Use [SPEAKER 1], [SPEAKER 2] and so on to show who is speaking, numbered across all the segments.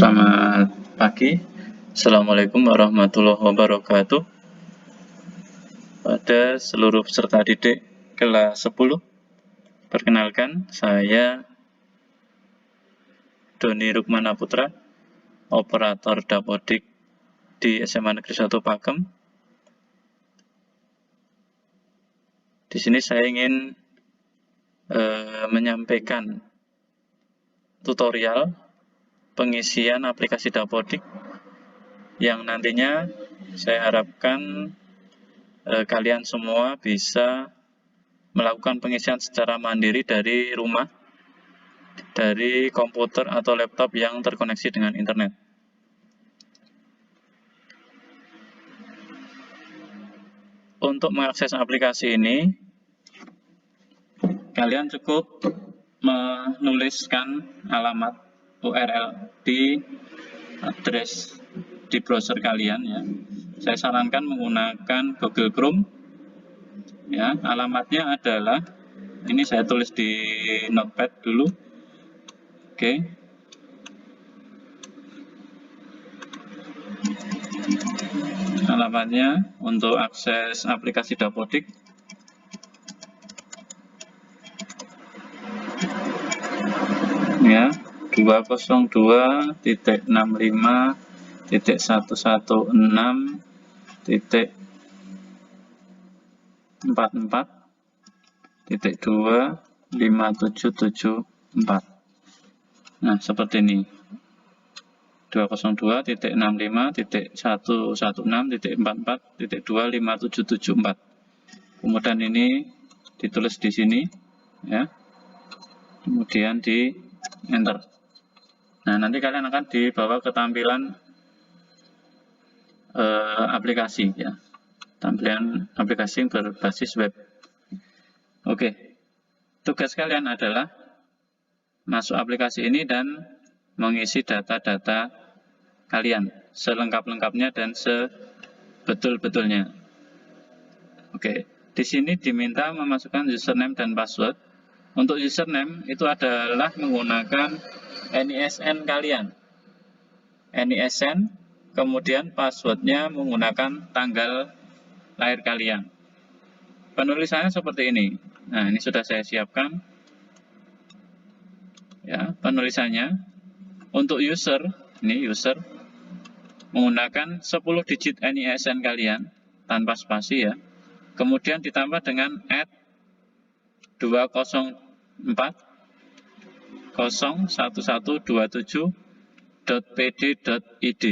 [SPEAKER 1] Selamat pagi. Assalamualaikum warahmatullahi wabarakatuh. Pada seluruh peserta didik kelas 10, perkenalkan saya Doni Rukmana Putra, operator Dapodik di SMA Negeri 1 Pakem. Di sini saya ingin menyampaikan tutorial pengisian aplikasi Dapodik yang nantinya saya harapkan kalian semua bisa melakukan pengisian secara mandiri dari rumah, dari komputer atau laptop yang terkoneksi dengan internet. Untuk mengakses aplikasi ini, kalian cukup menuliskan alamat URL di address di browser kalian ya. Saya sarankan menggunakan Google Chrome. Ya, alamatnya adalah ini saya tulis di notepad dulu. Oke. Alamatnya untuk akses aplikasi Dapodik ya 202.16.116.44.25774. Nah, seperti ini. 202.65.116.44.25774. Kemudian ini ditulis di sini ya. Kemudian di enter. Nah, nanti kalian akan dibawa ke tampilan aplikasi ya. Tampilan aplikasi berbasis web. Oke. Tugas kalian adalah masuk aplikasi ini dan mengisi data-data kalian selengkap-lengkapnya dan sebetul-betulnya. Oke. Di sini diminta memasukkan username dan password. Untuk username itu adalah menggunakan NISN kalian. NISN, kemudian passwordnya menggunakan tanggal lahir kalian. Penulisannya seperti ini. Nah, ini sudah saya siapkan. Ya, penulisannya. Untuk user, ini user, menggunakan 10 digit NISN kalian, tanpa spasi ya. Kemudian ditambah dengan @204.01127.pd.id.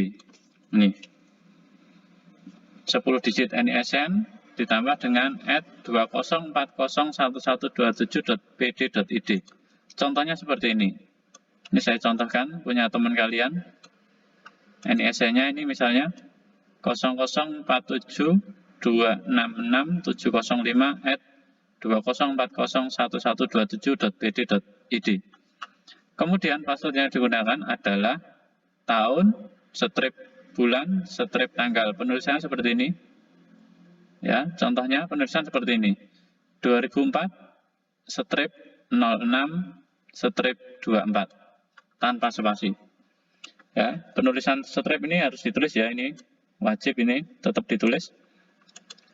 [SPEAKER 1] Ini 10 digit NISN ditambah dengan @204.01127.pd.id. Contohnya seperti ini. Ini saya contohkan punya teman kalian. NISN-nya ini misalnya 0047266705@204.01127.pd.id. Kemudian password yang digunakan adalah tahun, strip bulan, strip tanggal. Penulisannya seperti ini. Ya, contohnya penulisan seperti ini. 2004 strip 06 strip 24 tanpa spasi. Ya, penulisan strip ini harus ditulis ya, ini wajib, ini tetap ditulis.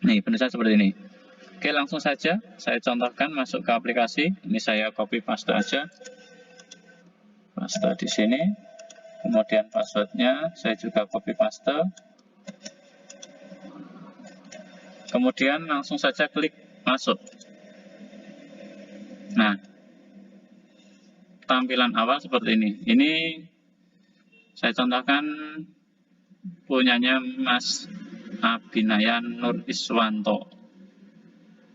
[SPEAKER 1] Nih, penulisan seperti ini. Oke, langsung saja saya contohkan masuk ke aplikasi. Ini saya copy paste aja. Paste di sini. Kemudian passwordnya saya juga copy paste. Kemudian langsung saja klik masuk. Nah, tampilan awal seperti ini. Ini saya contohkan punyanya Mas Abinayan Nur Iswanto.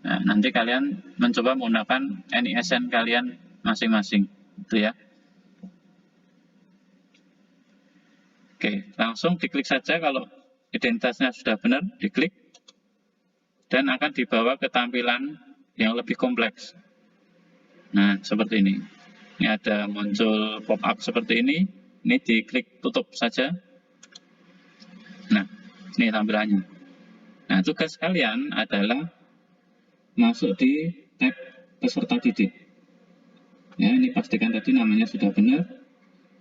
[SPEAKER 1] Nah, nanti kalian mencoba menggunakan NISN kalian masing-masing, itu ya. Oke, langsung diklik saja kalau identitasnya sudah benar, diklik dan akan dibawa ke tampilan yang lebih kompleks. Nah, seperti ini. Ini ada muncul pop-up seperti ini. Ini diklik tutup saja. Nah, ini tampilannya. Nah, tugas kalian adalah masuk di tab peserta didik. Ya, ini pastikan tadi namanya sudah benar.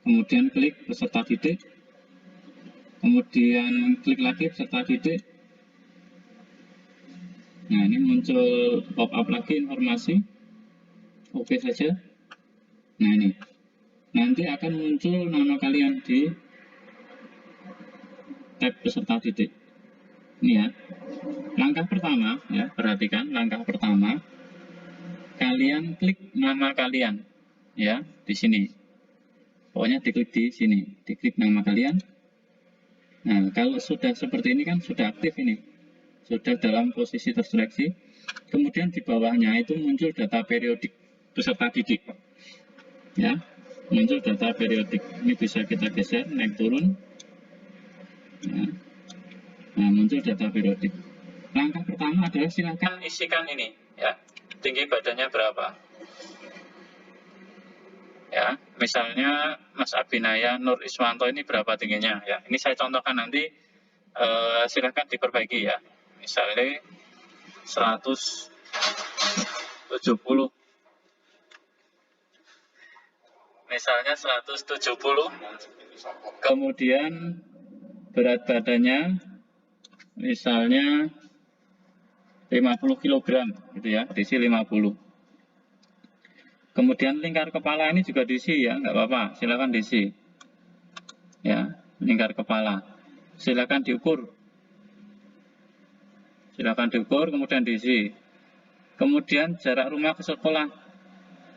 [SPEAKER 1] kemudian klik peserta didik, kemudian klik lagi peserta didik. Nah, ini muncul pop-up lagi informasi. Oke saja. Nah, ini. Nanti akan muncul nama kalian di tab peserta didik. Ini ya. Langkah pertama, ya, perhatikan langkah pertama. Kalian klik nama kalian, ya, di sini. Pokoknya diklik di sini, diklik nama kalian. Nah, kalau sudah seperti ini kan sudah aktif ini. Sudah dalam posisi terseleksi, kemudian di bawahnya itu muncul data periodik peserta didik, ya, muncul data periodik. Ini bisa kita geser naik turun, ya. Nah, muncul data periodik. Langkah pertama adalah silakan isikan ini, ya, tinggi badannya berapa, ya, misalnya Mas Abinaya Nur Iswanto ini berapa tingginya, ya, ini saya contohkan nanti, silakan diperbaiki ya. Misalnya 170, misalnya 170, kemudian berat badannya misalnya 50 kg gitu ya, diisi 50. Kemudian lingkar kepala ini juga diisi ya, nggak apa-apa, silakan diisi ya, lingkar kepala silakan diukur. Silakan diukur, kemudian diisi. Kemudian jarak rumah ke sekolah,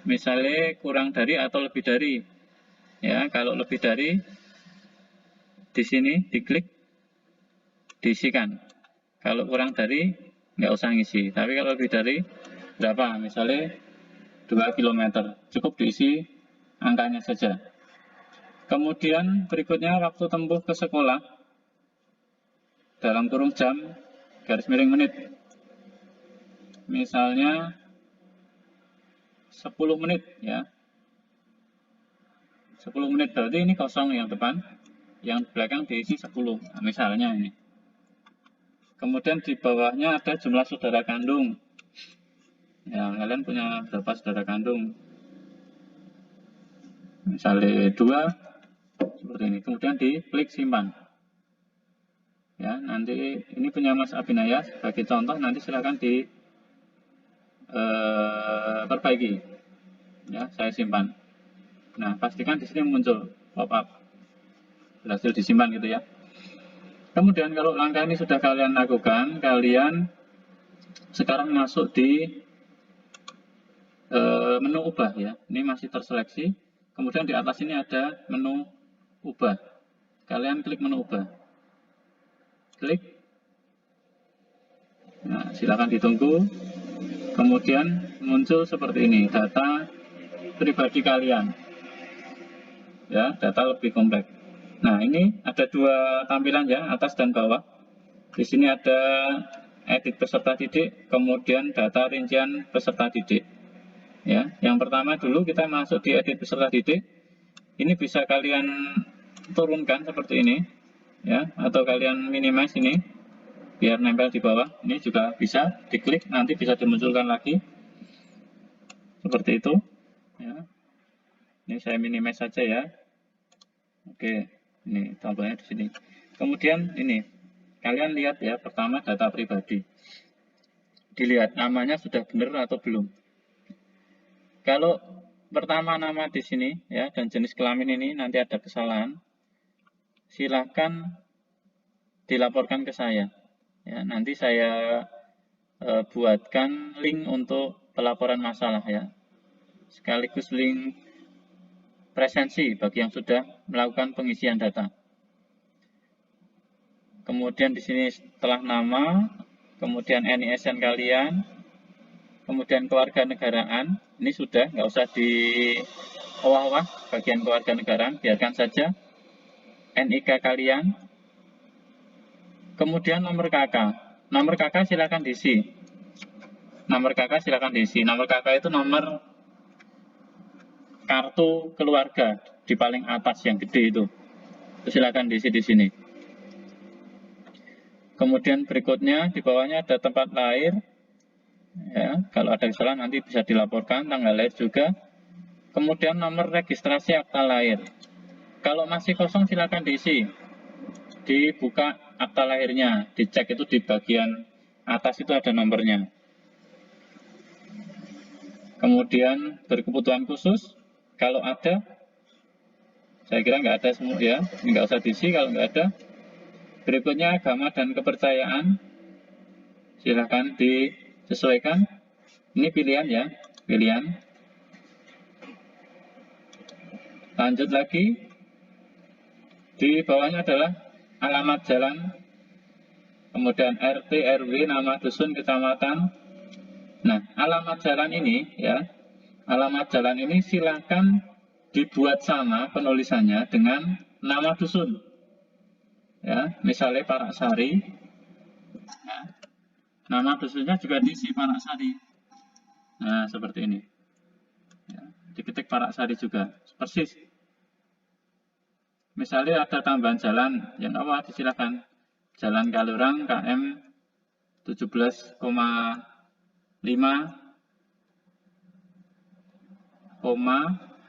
[SPEAKER 1] misalnya kurang dari atau lebih dari, ya. Kalau lebih dari, di sini diklik, diisikan. Kalau kurang dari, nggak usah ngisi. Tapi kalau lebih dari berapa, misalnya 2 km, cukup diisi angkanya saja. Kemudian berikutnya waktu tempuh ke sekolah dalam kurung jam garis miring menit. Misalnya 10 menit ya. 10 menit berarti ini kosong yang depan, yang belakang diisi 10. Nah, misalnya ini. Kemudian di bawahnya ada jumlah saudara kandung. Ya, kalian punya berapa saudara kandung? Misalnya 2, seperti ini. Kemudian diklik simpan. Ya, nanti ini punya Mas Abinaya sebagai contoh, nanti silakan di perbaiki. Ya, saya simpan. Nah, pastikan di sini muncul pop-up berhasil disimpan gitu ya. Kemudian kalau langkah ini sudah kalian lakukan, kalian sekarang masuk di menu ubah ya. Ini masih terseleksi. Kemudian di atas ini ada menu ubah. Kalian klik menu ubah. Klik. Nah, silakan ditunggu. Kemudian muncul seperti ini, data pribadi kalian. Ya, data lebih kompleks. Nah, ini ada 2 tampilan ya, atas dan bawah. Di sini ada edit peserta didik, kemudian data rincian peserta didik. Ya, yang pertama dulu kita masuk di edit peserta didik. Ini bisa kalian turunkan seperti ini, ya, atau kalian minimize ini biar nempel di bawah. Ini juga bisa diklik, nanti bisa dimunculkan lagi seperti itu. Ya. Ini saya minimize saja ya. Oke, ini tombolnya di sini. Kemudian ini, kalian lihat ya, pertama data pribadi. Dilihat namanya sudah benar atau belum. Kalau pertama nama di sini ya dan jenis kelamin ini nanti ada kesalahan, silakan dilaporkan ke saya. Ya, nanti saya buatkan link untuk pelaporan masalah ya, sekaligus link presensi bagi yang sudah melakukan pengisian data. Kemudian di sini setelah nama, kemudian NISN kalian, kemudian kewarganegaraan, ini sudah nggak usah di olah-olah bagian kewarganegaraan, biarkan saja. NIK kalian, kemudian nomor KK. Nomor KK silakan diisi. Nomor KK silakan diisi. Nomor KK itu nomor kartu keluarga di paling atas yang gede itu. Silakan diisi di sini. Kemudian berikutnya di bawahnya ada tempat lahir. Ya, kalau ada kesalahan nanti bisa dilaporkan, tanggal lahir juga. Kemudian nomor registrasi akta lahir. Kalau masih kosong silakan diisi. Dibuka akta lahirnya, dicek itu di bagian atas itu ada nomornya. Kemudian berkebutuhan khusus, kalau ada, saya kira nggak ada semua ya, nggak usah diisi kalau nggak ada. Berikutnya agama dan kepercayaan, silakan disesuaikan. Ini pilihan ya, pilihan. Lanjut lagi, di bawahnya adalah alamat jalan, kemudian RT, RW, nama dusun, kecamatan. Nah, alamat jalan ini ya, alamat jalan ini silakan dibuat sama penulisannya dengan nama dusun. Ya, misalnya Paraksari. Ya, nama dusunnya juga diisi Paraksari. Nah, seperti ini. Ya, diketik Paraksari juga, persis. Misalnya ada tambahan jalan, yang apa disilakan. Jalan Kalurang KM 17,5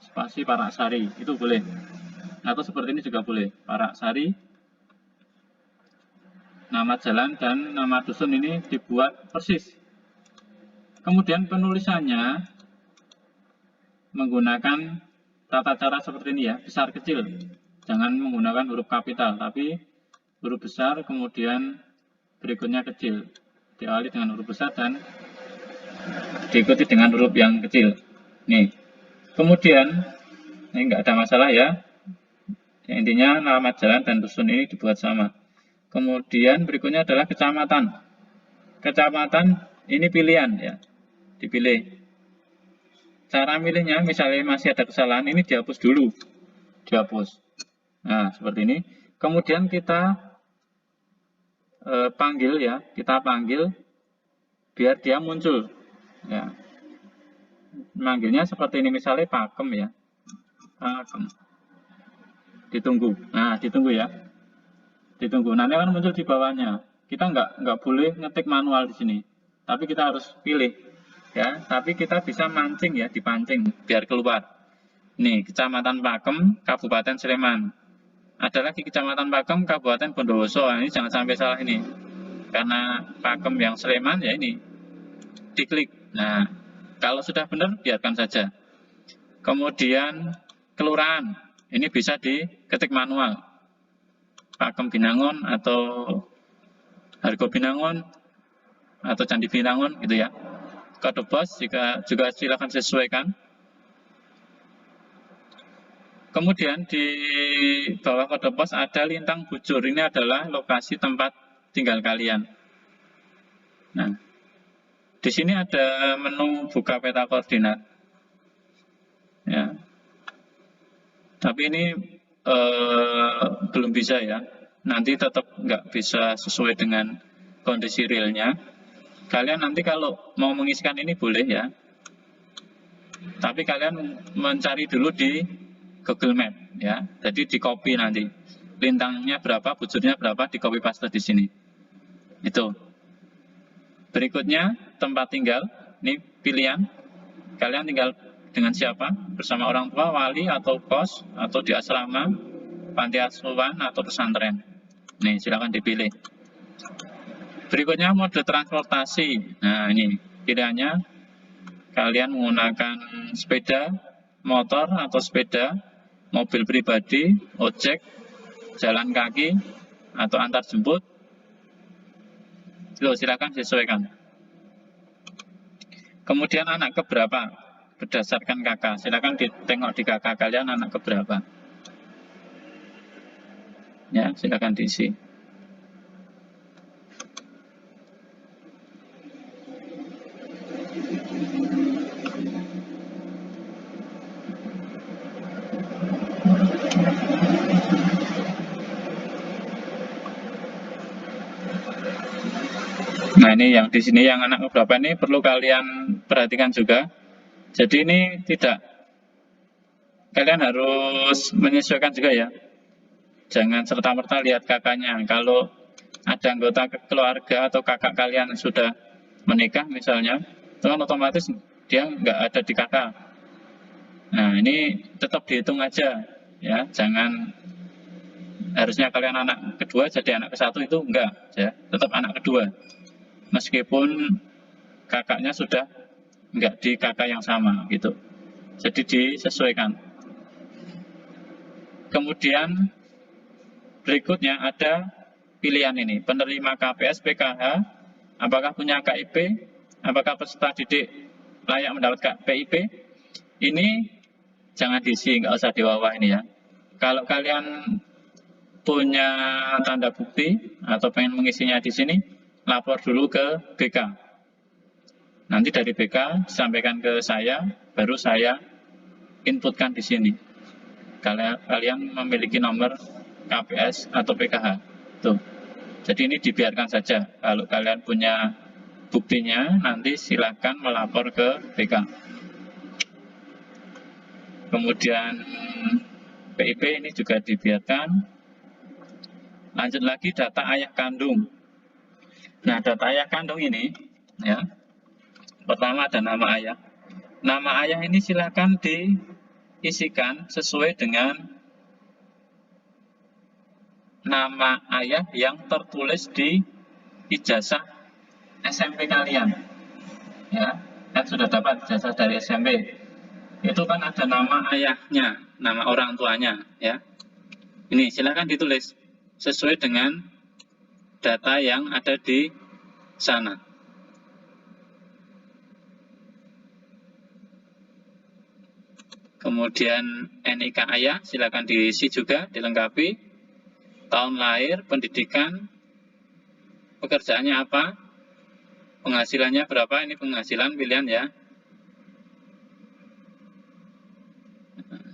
[SPEAKER 1] spasi Paraksari, itu boleh. Atau seperti ini juga boleh, Paraksari, nama jalan dan nama dusun ini dibuat persis. Kemudian penulisannya menggunakan tata cara seperti ini ya, besar kecil. Jangan menggunakan huruf kapital, tapi huruf besar kemudian berikutnya kecil. Diawali dengan huruf besar dan diikuti dengan huruf yang kecil. Nih. Kemudian ini enggak ada masalah ya. Intinya nama jalan dan dusun ini dibuat sama. Kemudian berikutnya adalah kecamatan. Kecamatan ini pilihan ya. Dipilih. Cara milihnya misalnya masih ada kesalahan ini dihapus dulu. Dihapus. Nah, seperti ini. Kemudian kita panggil ya, kita panggil biar dia muncul. Ya. Manggilnya seperti ini misalnya Pakem ya. Pakem. Ditunggu. Nah, ditunggu ya. Ditunggu. Nanti akan muncul di bawahnya. Kita nggak boleh ngetik manual di sini. Tapi kita harus pilih. Ya, tapi kita bisa mancing ya, dipancing biar keluar. Nih, Kecamatan Pakem, Kabupaten Sleman. Ada lagi Kecamatan Pakem, Kabupaten Bondowoso. Ini jangan sampai salah ini. Karena Pakem yang Sleman ya ini. Diklik. Nah, kalau sudah benar biarkan saja. Kemudian kelurahan. Ini bisa diketik manual. Pakem Binangun atau Hargo Binangun atau Candi Binangun gitu ya. Kode pos juga silakan sesuaikan. Kemudian di bawah kode pos ada lintang bujur. Ini adalah lokasi tempat tinggal kalian. Nah, di sini ada menu buka peta koordinat. Ya. Tapi ini belum bisa ya. Nanti tetap nggak bisa sesuai dengan kondisi realnya. Kalian nanti kalau mau mengisikan ini boleh ya. Tapi kalian mencari dulu di Google Map ya. Jadi di copy nanti. Lintangnya berapa, bujurnya berapa, di copy paste di sini. Itu. Berikutnya tempat tinggal. Ini pilihan. Kalian tinggal dengan siapa? Bersama orang tua, wali atau kos atau di asrama, panti asuhan atau pesantren. Nih, silakan dipilih. Berikutnya mode transportasi. Nah, ini pilihannya kalian menggunakan sepeda, motor atau sepeda, mobil pribadi, ojek, jalan kaki, atau antar jemput. Loh, silakan sesuaikan. Kemudian anak keberapa? Berdasarkan kakak. Silakan ditengok di kakak kalian anak keberapa. Ya, silakan diisi. Nah, ini yang di sini yang anak beberapa ini perlu kalian perhatikan juga. Jadi ini tidak, kalian harus menyesuaikan juga ya. Jangan serta-merta lihat kakaknya. Kalau ada anggota keluarga atau kakak kalian sudah menikah misalnya, itu kan otomatis dia nggak ada di kakak. Nah, ini tetap dihitung aja ya, jangan harusnya kalian anak kedua jadi anak ke-1 itu enggak, ya, tetap anak kedua. Meskipun kakaknya sudah enggak di kakak yang sama gitu. Jadi disesuaikan. Kemudian berikutnya ada pilihan ini, penerima KPS PKH, apakah punya KIP, apakah peserta didik layak mendapat PIP. Ini jangan diisi, nggak usah di bawah ini ya. Kalau kalian punya tanda bukti atau pengen mengisinya di sini, lapor dulu ke BK. Nanti dari BK disampaikan ke saya, baru saya inputkan di sini. Kalian memiliki nomor KPS atau PKH. Tuh. Jadi ini dibiarkan saja. Kalau kalian punya buktinya, nanti silakan melapor ke BK. Kemudian PIP ini juga dibiarkan. Lanjut lagi data ayah kandung. Nah, data ayah kandung ini, ya, pertama ada nama ayah. Nama ayah ini silakan diisikan sesuai dengan nama ayah yang tertulis di ijazah SMP kalian. Ya, kan sudah dapat ijazah dari SMP. Itu kan ada nama ayahnya, nama orang tuanya, ya. Ini silakan ditulis sesuai dengan data yang ada di sana. Kemudian NIK ayah silakan diisi juga, dilengkapi. Tahun lahir, pendidikan, pekerjaannya apa, penghasilannya berapa, ini penghasilan pilihan ya.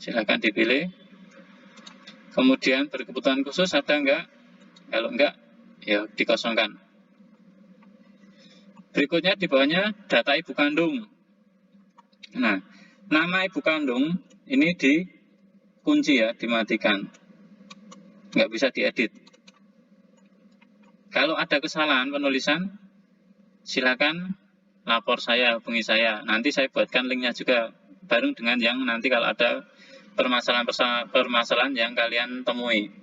[SPEAKER 1] Silakan dipilih. Kemudian berkebutuhan khusus ada enggak? Kalau enggak, ya dikosongkan. Berikutnya di bawahnya data ibu kandung. Nah, nama ibu kandung ini dikunci ya, dimatikan. Nggak bisa diedit. Kalau ada kesalahan penulisan, silakan lapor saya, hubungi saya. Nanti saya buatkan linknya juga, bareng dengan yang nanti kalau ada permasalahan yang kalian temui.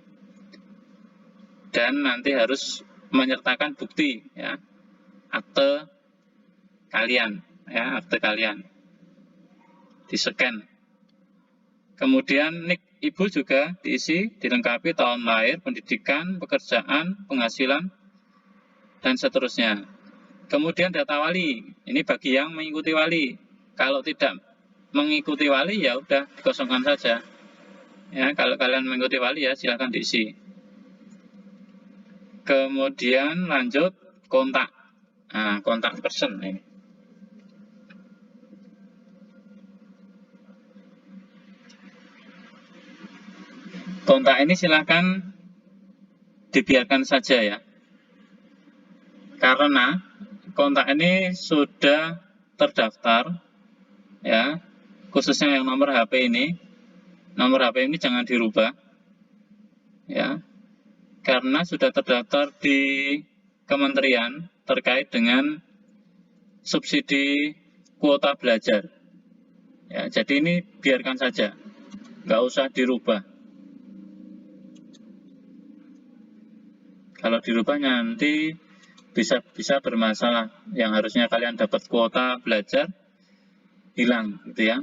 [SPEAKER 1] Dan nanti harus menyertakan bukti, ya, akte kalian, ya, akte kalian, di-scan. Kemudian NIK ibu juga diisi, dilengkapi tahun lahir, pendidikan, pekerjaan, penghasilan, dan seterusnya. Kemudian data wali, ini bagi yang mengikuti wali. Kalau tidak mengikuti wali ya udah dikosongkan saja. Ya, kalau kalian mengikuti wali ya silakan diisi. Kemudian lanjut kontak. Nah, kontak person ini. Kontak ini silakan dibiarkan saja ya. Karena kontak ini sudah terdaftar ya, khususnya yang nomor HP ini. Nomor HP ini jangan dirubah ya. Karena sudah terdaftar di kementerian terkait dengan subsidi kuota belajar. Ya, jadi ini biarkan saja, nggak usah dirubah. Kalau dirubah nanti bisa bermasalah. Yang harusnya kalian dapat kuota belajar hilang, gitu ya.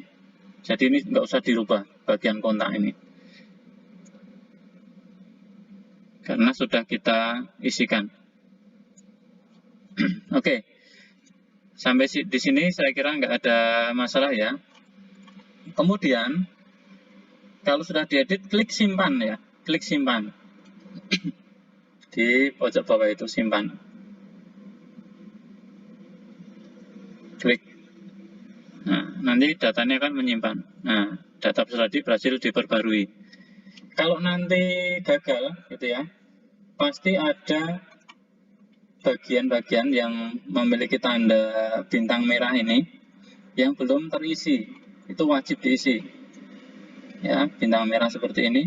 [SPEAKER 1] Jadi ini nggak usah dirubah bagian kontak ini. Karena sudah kita isikan. Oke. Sampai di sini saya kira nggak ada masalah ya. Kemudian, kalau sudah diedit, klik simpan ya. Klik simpan. Di pojok bawah itu simpan. Klik. Nah, nanti datanya akan menyimpan. Nah, data peserta didik berhasil diperbarui. Kalau nanti gagal, gitu ya, pasti ada bagian-bagian yang memiliki tanda bintang merah ini yang belum terisi. Itu wajib diisi. Ya, bintang merah seperti ini.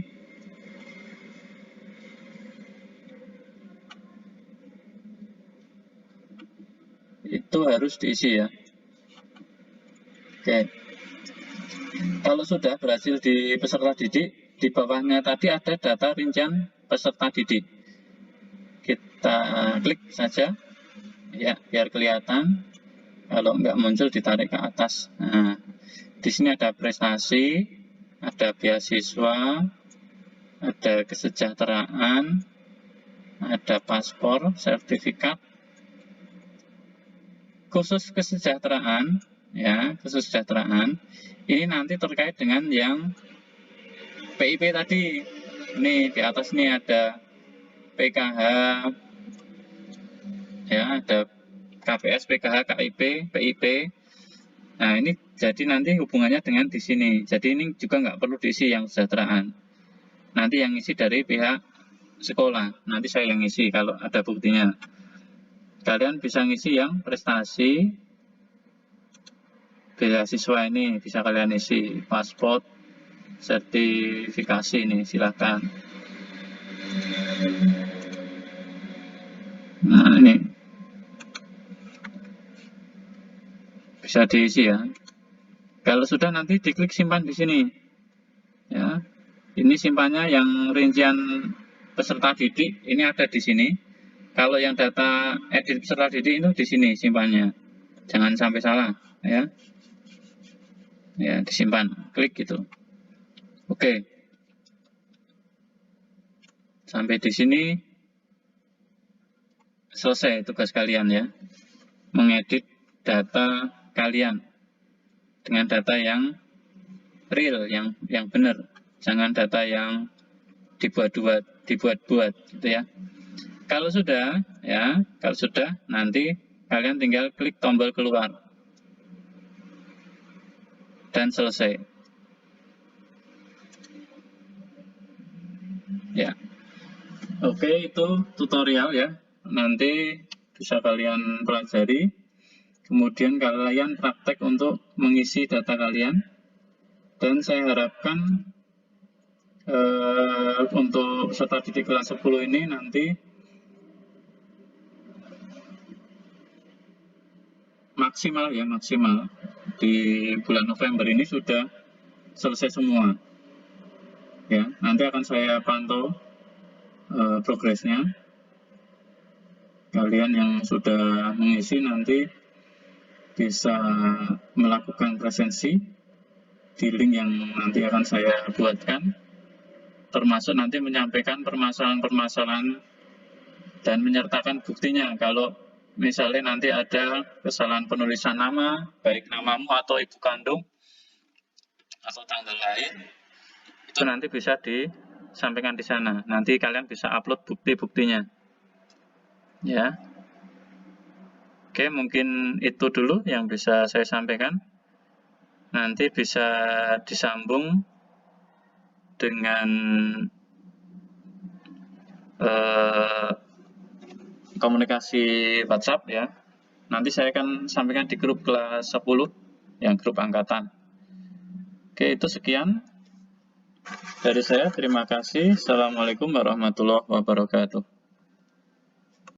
[SPEAKER 1] Itu harus diisi ya. Oke. Kalau sudah berhasil di peserta didik, di bawahnya tadi ada data rincian peserta didik. Kita klik saja, ya, biar kelihatan. Kalau nggak muncul, ditarik ke atas. Nah, di sini ada prestasi, ada beasiswa, ada kesejahteraan, ada paspor, sertifikat. Khusus kesejahteraan, ya, kesejahteraan ini nanti terkait dengan yang PIP tadi. Ini di atas ini ada PKH, ya, ada KPS, PKH, KIP, PIP. Nah, ini jadi nanti hubungannya dengan di sini. Jadi ini juga nggak perlu diisi yang kesejahteraan. Nanti yang isi dari pihak sekolah. Nanti saya yang isi kalau ada buktinya. Kalian bisa ngisi yang prestasi, beasiswa ini bisa kalian isi, paspor, sertifikasi ini silahkan. Nah, ini bisa diisi ya. Kalau sudah, nanti diklik simpan di sini. Ya, ini simpannya yang rincian peserta didik ini ada di sini. Kalau yang data edit peserta didik itu di sini simpannya. Jangan sampai salah, ya. Ya, disimpan. Klik gitu. Oke. Sampai di sini selesai tugas kalian ya. Mengedit data kalian dengan data yang real, yang benar. Jangan data yang dibuat-buat gitu ya. Kalau sudah, ya, nanti kalian tinggal klik tombol keluar dan selesai. Ya, oke, itu tutorial ya. Nanti bisa kalian pelajari. Kemudian kalian praktek untuk mengisi data kalian. Dan saya harapkan untuk peserta didik kelas 10 ini nanti maksimal di bulan November ini sudah selesai semua ya. Nanti akan saya pantau progresnya. Kalian yang sudah mengisi nanti bisa melakukan presensi di link yang nanti akan saya buatkan, termasuk nanti menyampaikan permasalahan-permasalahan dan menyertakan buktinya. Kalau misalnya nanti ada kesalahan penulisan nama, baik namamu atau ibu kandung atau tanggal lahir, itu nanti bisa disampaikan di sana. Nanti kalian bisa upload bukti-buktinya. Ya. Oke, mungkin itu dulu yang bisa saya sampaikan. Nanti bisa disambung dengan komunikasi WhatsApp ya. Nanti saya akan sampaikan di grup kelas 10 yang grup angkatan. Oke, itu sekian dari saya. Terima kasih. Assalamualaikum warahmatullahi wabarakatuh.